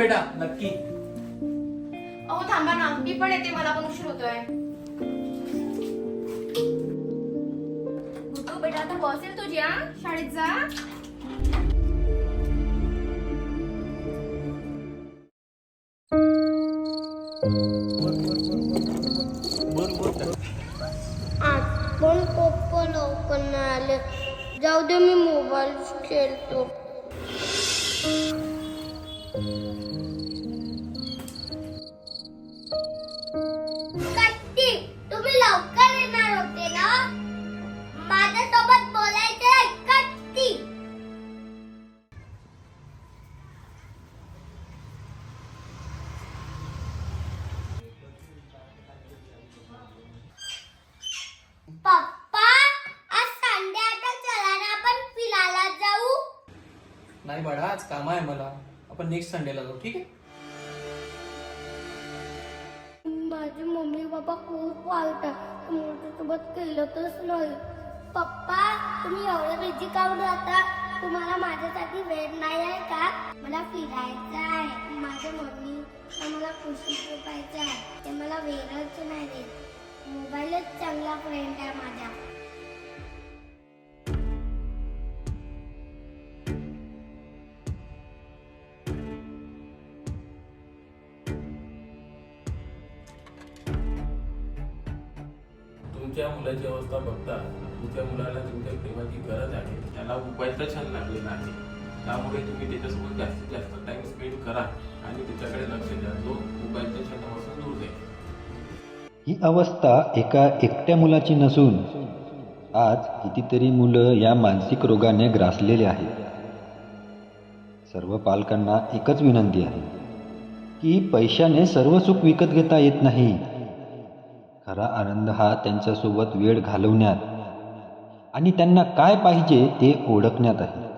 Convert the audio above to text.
बेटा, नक्की. अहो थांबा ना, मी पण येते, मला पण उशीर होतोय. गुड्डू बेटा आता बस येईल तुझी, हा शाळेत जा. आज पण पप्पा लवकर नाही आले. जाऊ दे, मी मोबाईल खेळतो. कट्टी, तुम्ही लवकर येणार होते ना? माझ्यासोबत बोलायचंय कट्टी. पप्पा, आज संडे, आता चला ना आपण फिरायला जाऊ. नाही बाळा, आज काम आहे मला. आपण नेक्स्ट संडेला जाऊ, ठीक आहे? माझे मम्मी पप्पा खूप वाईटात, माझ्यासोबत खेळतच नाही. पप्पा, तुम्ही एवढे बिझी काऊन राहता? तुम्हाला माझ्यासाठी वेळ नाही आहे का? मला फिरायचं आहे. माझ्या मम्मी मला खुशी ठेवायचं आहे. ते मला वेळच नाही देत. मोबाईलच चांगला फ्रेंड आहे माझा. तुमच्या मुलाची अवस्था बघता तुमच्या मुलाला तुमच्या प्रेमाची गरज आहे. त्याला उपाय तर छान लागलेला आहे. त्यामुळे तुम्ही त्याच्यासोबत जास्तीत जास्त टाइम स्पेंड करा आणि त्याच्याकडे लक्ष द्या. जो मोबाईलच्या छंदापासून दूर जाईल. ही अवस्था एका एकट्या मुलाची नसून आज कितीतरी मुलं या मानसिक रोगाने ग्रासलेले आहेत. सर्व पालकांना एकच विनंती आहे की पैशाने सर्व सुख विकत घेता येत नाही. खरा आनंद हा त्यांच्यासोबत वेळ घालवण्यात आणि त्यांना काय पाहिजे ते ओळखण्यात आहे.